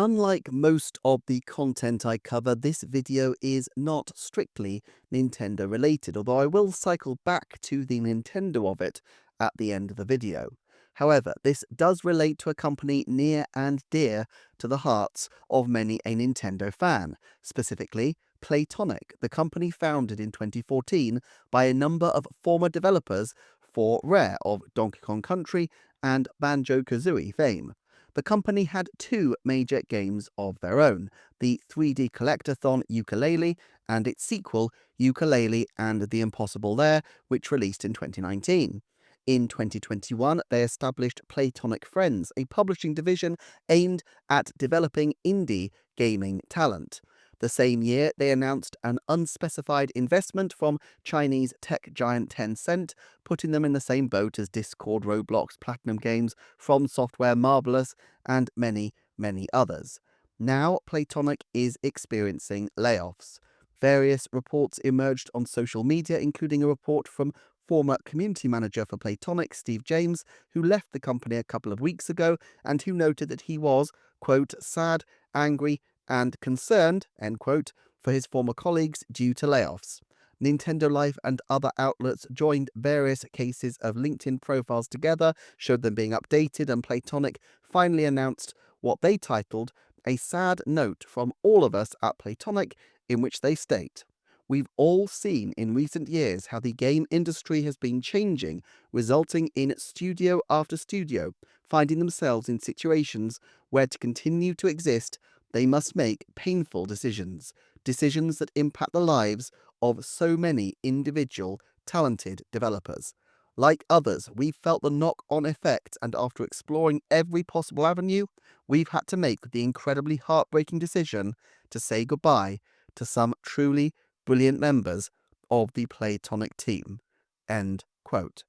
Unlike most of the content I cover, this video is not strictly Nintendo related, although I will cycle back to the Nintendo of it at the end of the video. However, this does relate to a company near and dear to the hearts of many a Nintendo fan, specifically Playtonic, the company founded in 2014 by a number of former developers for Rare of Donkey Kong Country and Banjo-Kazooie fame. The company had two major games of their own, the 3D Collectathon Yooka-Laylee and its sequel, Yooka-Laylee and the Impossible Lair, which released in 2019. In 2021, they established Playtonic Friends, a publishing division aimed at developing indie gaming talent. The same year, they announced an unspecified investment from Chinese tech giant Tencent, putting them in the same boat as Discord, Roblox, Platinum Games, From Software, Marvelous, and many, many others. Now, Playtonic is experiencing layoffs. Various reports emerged on social media, including a report from former community manager for Playtonic, Steve James, who left the company a couple of weeks ago and who noted that he was, quote, sad, angry, and concerned, end quote, for his former colleagues due to layoffs. Nintendo Life and other outlets joined various cases of LinkedIn profiles together, showed them being updated, and Playtonic finally announced what they titled a sad note from all of us at Playtonic, in which they state, "We've all seen in recent years how the game industry has been changing, resulting in studio after studio finding themselves in situations where to continue to exist, they must make painful decisions, decisions that impact the lives of so many individual, talented developers. Like others, we've felt the knock-on effect, and after exploring every possible avenue, we've had to make the incredibly heartbreaking decision to say goodbye to some truly brilliant members of the Playtonic team." End quote.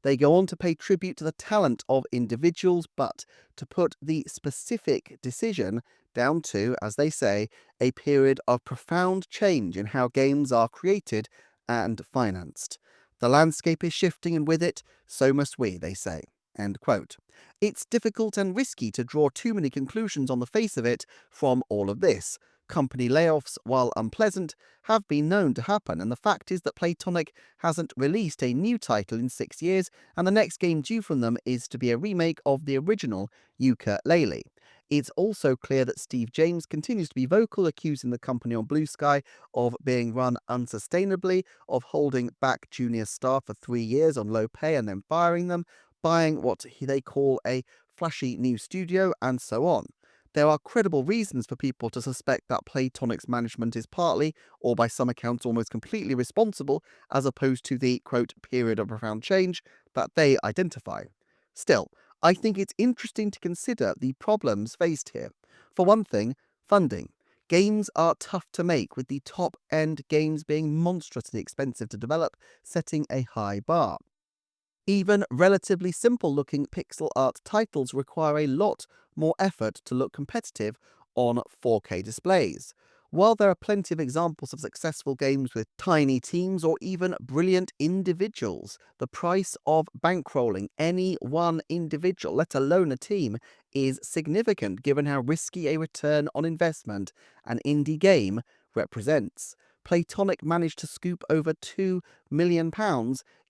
They go on to pay tribute to the talent of individuals, but to put the specific decision down to, as they say, a period of profound change in how games are created and financed. The landscape is shifting, and with it, so must we, they say. End quote. It's difficult and risky to draw too many conclusions on the face of it from all of this. Company layoffs, while unpleasant, have been known to happen, and the fact is that Playtonic hasn't released a new title in 6 years, and the next game due from them is to be a remake of the original Yooka-Laylee. It's also clear that Steve James continues to be vocal, accusing the company on Blue Sky of being run unsustainably, of holding back junior staff for 3 years on low pay and then firing them, buying what they call a flashy new studio, and so on. There are credible reasons for people to suspect that Playtonic's management is partly, or by some accounts almost completely responsible, as opposed to the, quote, period of profound change that they identify. Still, I think it's interesting to consider the problems faced here. For one thing, funding. Games are tough to make, with the top-end games being monstrously expensive to develop, setting a high bar. Even relatively simple-looking pixel art titles require a lot more effort to look competitive on 4K displays. While there are plenty of examples of successful games with tiny teams or even brilliant individuals, the price of bankrolling any one individual, let alone a team, is significant given how risky a return on investment an indie game represents. Playtonic managed to scoop over £2 million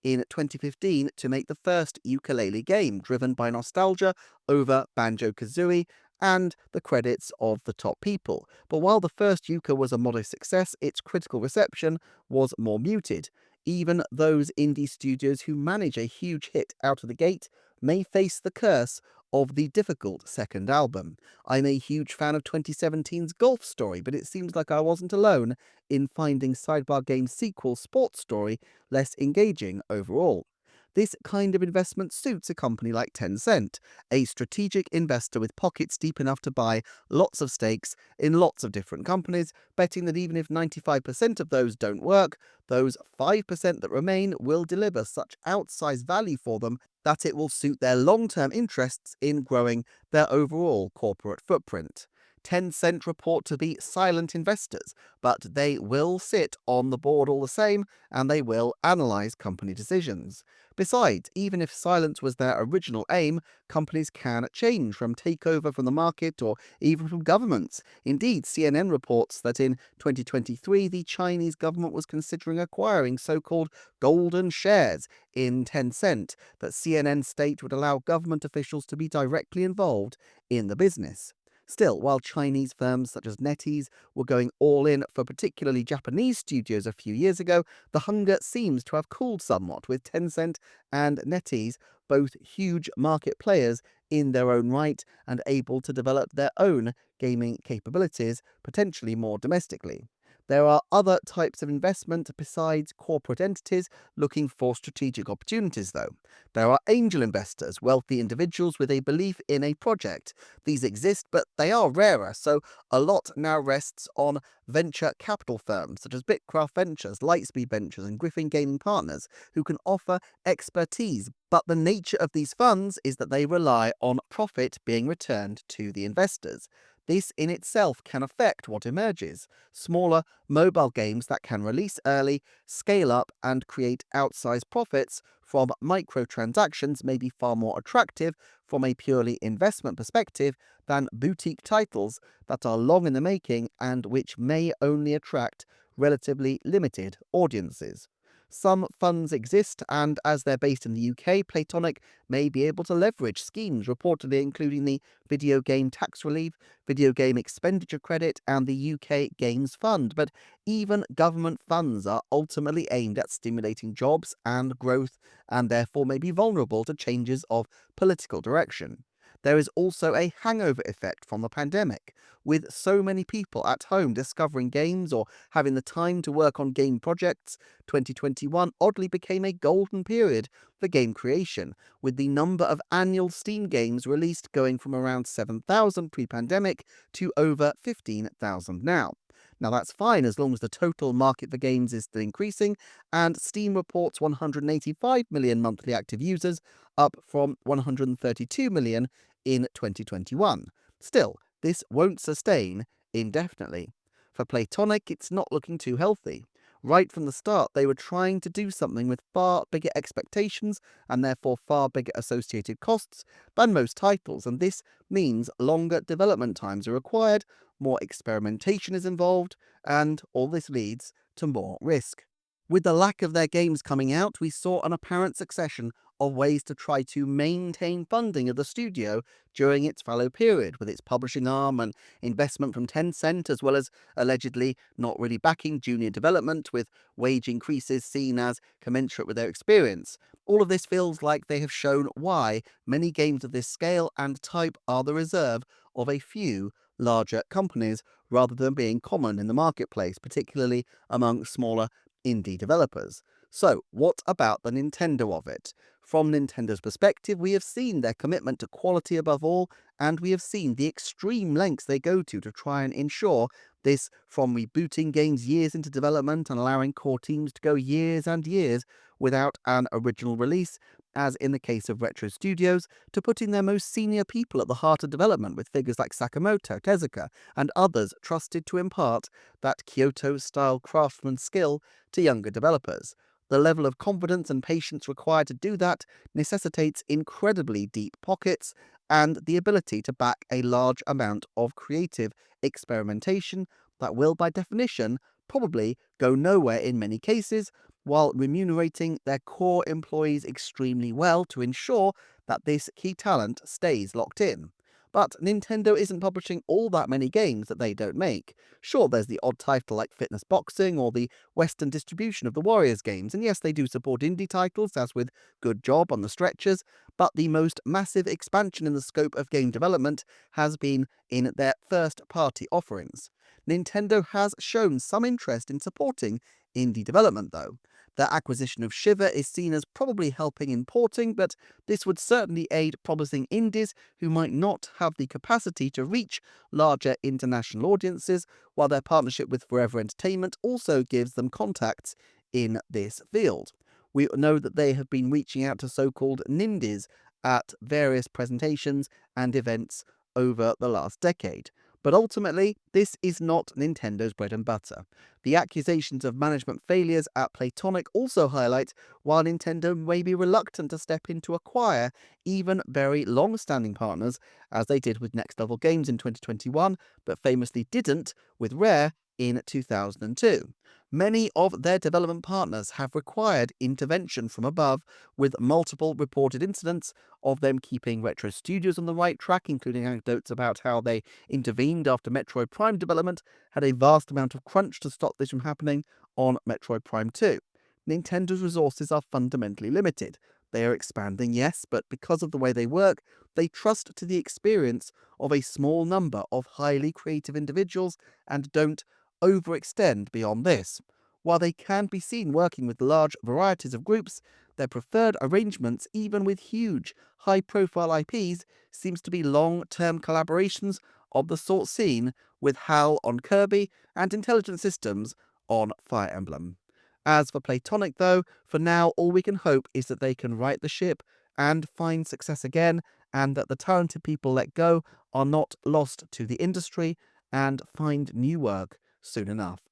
in 2015 to make the first Yooka-Laylee game, driven by nostalgia over Banjo-Kazooie and the credits of the top people. But while the first Yooka was a modest success, its critical reception was more muted. Even those indie studios who manage a huge hit out of the gate may face the curse of the difficult second album. I'm a huge fan of 2017's Golf Story, but it seems like I wasn't alone in finding Sidebar Games' sequel, Sports Story, less engaging overall. This kind of investment suits a company like Tencent, a strategic investor with pockets deep enough to buy lots of stakes in lots of different companies, betting that even if 95% of those don't work, those 5% that remain will deliver such outsized value for them that it will suit their long-term interests in growing their overall corporate footprint. Tencent report to be silent investors, but they will sit on the board all the same, and they will analyze company decisions. Besides, even if silence was their original aim, companies can change from takeover from the market or even from governments. Indeed, CNN reports that in 2023, the Chinese government was considering acquiring so-called golden shares in Tencent that CNN state would allow government officials to be directly involved in the business. Still, while Chinese firms such as NetEase were going all in for particularly Japanese studios a few years ago, the hunger seems to have cooled somewhat, with Tencent and NetEase both huge market players in their own right and able to develop their own gaming capabilities, potentially more domestically. There are other types of investment besides corporate entities looking for strategic opportunities, though. There are angel investors, wealthy individuals with a belief in a project. These exist, but they are rarer, so a lot now rests on venture capital firms such as Bitcraft Ventures, Lightspeed Ventures, and Griffin Gaming Partners, who can offer expertise. But the nature of these funds is that they rely on profit being returned to the investors. This in itself can affect what emerges. Smaller mobile games that can release early, scale up, and create outsized profits from microtransactions may be far more attractive from a purely investment perspective than boutique titles that are long in the making and which may only attract relatively limited audiences. Some funds exist, and as they're based in the UK, Playtonic may be able to leverage schemes reportedly including the Video Game Tax Relief, Video Game Expenditure Credit, and the UK Games Fund. But even government funds are ultimately aimed at stimulating jobs and growth, and therefore may be vulnerable to changes of political direction. There is also a hangover effect from the pandemic, with so many people at home discovering games or having the time to work on game projects. 2021 oddly became a golden period for game creation, with the number of annual Steam games released going from around 7,000 pre-pandemic to over 15,000 now. Now that's fine as long as the total market for games is still increasing, and Steam reports 185 million monthly active users, up from 132 million in 2021. Still, this won't sustain indefinitely. For Playtonic, it's not looking too healthy. Right from the start, they were trying to do something with far bigger expectations and therefore far bigger associated costs than most titles, and this means longer development times are required, more experimentation is involved, and all this leads to more risk. With the lack of their games coming out, we saw an apparent succession of ways to try to maintain funding of the studio during its fallow period, with its publishing arm and investment from Tencent, as well as allegedly not really backing junior development, with wage increases seen as commensurate with their experience. All of this feels like they have shown why many games of this scale and type are the reserve of a few larger companies, rather than being common in the marketplace, particularly among smaller indie developers. So, what about the Nintendo of it? From Nintendo's perspective, we have seen their commitment to quality above all, and we have seen the extreme lengths they go to try and ensure this, from rebooting games years into development and allowing core teams to go years and years without an original release, as in the case of Retro Studios, to putting their most senior people at the heart of development, with figures like Sakamoto, Tezuka, and others trusted to impart that Kyoto-style craftsman skill to younger developers. The level of confidence and patience required to do that necessitates incredibly deep pockets and the ability to back a large amount of creative experimentation that will, by definition, probably go nowhere in many cases, while remunerating their core employees extremely well to ensure that this key talent stays locked in. But Nintendo isn't publishing all that many games that they don't make. Sure, there's the odd title like Fitness Boxing or the Western distribution of the Warriors games, and yes, they do support indie titles, as with Good Job on the Stretchers, but the most massive expansion in the scope of game development has been in their first-party offerings. Nintendo has shown some interest in supporting indie development, though. Their acquisition of Shiver is seen as probably helping in porting, but this would certainly aid promising indies who might not have the capacity to reach larger international audiences, while their partnership with Forever Entertainment also gives them contacts in this field. We know that they have been reaching out to so-called nindies at various presentations and events over the last decade. But ultimately, this is not Nintendo's bread and butter. The accusations of management failures at Playtonic also highlight why Nintendo may be reluctant to step in to acquire even very long-standing partners, as they did with Next Level Games in 2021, but famously didn't with Rare in 2002. Many of their development partners have required intervention from above, with multiple reported incidents of them keeping Retro Studios on the right track, including anecdotes about how they intervened after Metroid Prime development had a vast amount of crunch to stop this from happening on Metroid Prime 2. Nintendo's resources are fundamentally limited. They are expanding, yes, but because of the way they work, they trust to the experience of a small number of highly creative individuals and don't overextend beyond this. While they can be seen working with large varieties of groups, their preferred arrangements, even with huge, high-profile IPs, seems to be long-term collaborations of the sort seen with HAL on Kirby and Intelligent Systems on Fire Emblem. As for Playtonic, though, for now all we can hope is that they can right the ship and find success again, and that the talented people let go are not lost to the industry and find new work soon enough.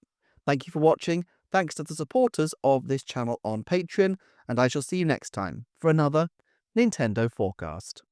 Thank you for watching. Thanks to the supporters of this channel on Patreon, and I shall see you next time for another Nintendo Forecast.